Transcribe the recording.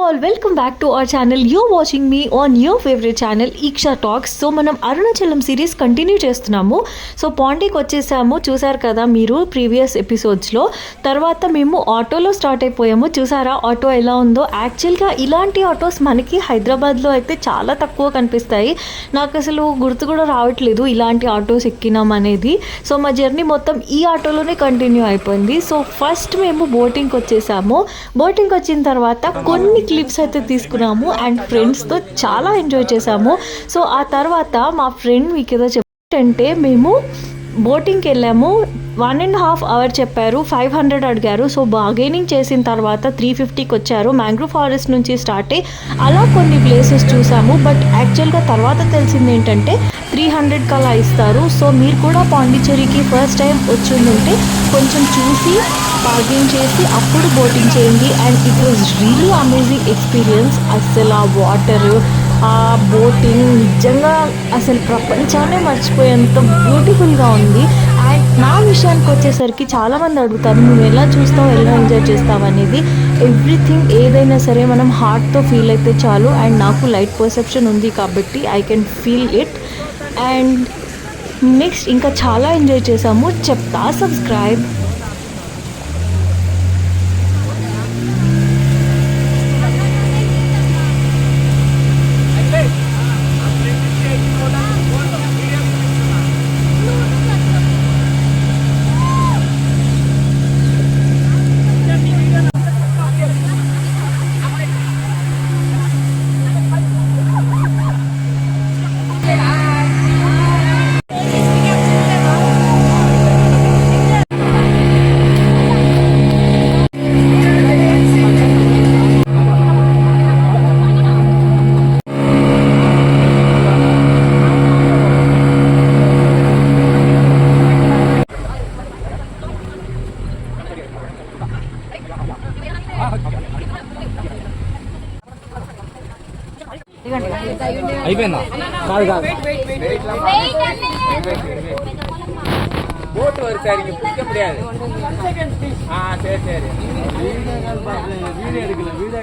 all, welcome back to our channel. You're watching me on your favorite channel Iksha Talks. So మనం Arunachalam series continue చేస్తున్నాము. So పాండీకి వచ్చేసాము, చూసారు కదా మీరు previous ఎపిసోడ్స్లో. తర్వాత మేము ఆటోలో స్టార్ట్ అయిపోయాము. చూసారా ఆటో ఎలా ఉందో? యాక్చువల్గా ఇలాంటి ఆటోస్ మనకి హైదరాబాద్లో అయితే చాలా తక్కువ కనిపిస్తాయి. నాకు అసలు గుర్తు కూడా రావట్లేదు ఇలాంటి ఆటోస్ ఎక్కినాం అనేది. సో మా జర్నీ మొత్తం ఈ ఆటోలోనే కంటిన్యూ అయిపోయింది. సో ఫస్ట్ మేము బోటింగ్కి వచ్చేసాము. బోటింగ్కి వచ్చిన తర్వాత కొన్ని క్లిప్స్ అయితే తీసుకున్నాము అండ్ ఫ్రెండ్స్తో చాలా ఎంజాయ్ చేసాము. సో ఆ తర్వాత మా ఫ్రెండ్ మీకు ఏదో చెప్పంటే, మేము బోటింగ్కి వెళ్ళాము. 1.5 అవర్ చెప్పారు, 500 అడిగారు. సో బార్గెనింగ్ చేసిన తర్వాత 350కి వచ్చారు. మ్యాంగ్రూవ్ ఫారెస్ట్ నుంచి స్టార్ట్ అయ్యి అలా కొన్ని ప్లేసెస్ చూసాము. బట్ యాక్చువల్గా తర్వాత తెలిసింది ఏంటంటే 300కి అలా ఇస్తారు. సో మీరు కూడా పాండిచ్చేరికి ఫస్ట్ టైం వచ్చిందంటే కొంచెం చూసి బార్గెన్ చేసి అప్పుడు బోటింగ్ చేయండి. And it was really amazing experience. అసలు ఆ వాటర్, ఆ బోటింగ్ నిజంగా అసలు ప్రపంచాన్ని మర్చిపోయేంత బ్యూటిఫుల్గా ఉంది. అండ్ నా విషయానికి వచ్చేసరికి చాలామంది అడుగుతారు, నువ్వు ఎలా చూస్తావు, ఎలా ఎంజాయ్ చేస్తావు అనేది. ఎవ్రీథింగ్ ఏదైనా సరే మనం హార్ట్తో ఫీల్ అయితే చాలు. అండ్ నాకు లైట్ పర్సెప్షన్ ఉంది కాబట్టి I can feel it. And next ఇంకా చాలా ఎంజాయ్ చేసాము. చెప్తా, సబ్స్క్రైబ్. అయిపోయిందా? కాదు కాదు, போட்டு ஒரு சார் இங்க பிடிக்க முடியாது. சரி சரி, வீடியோ எடுக்கல, வீடியோ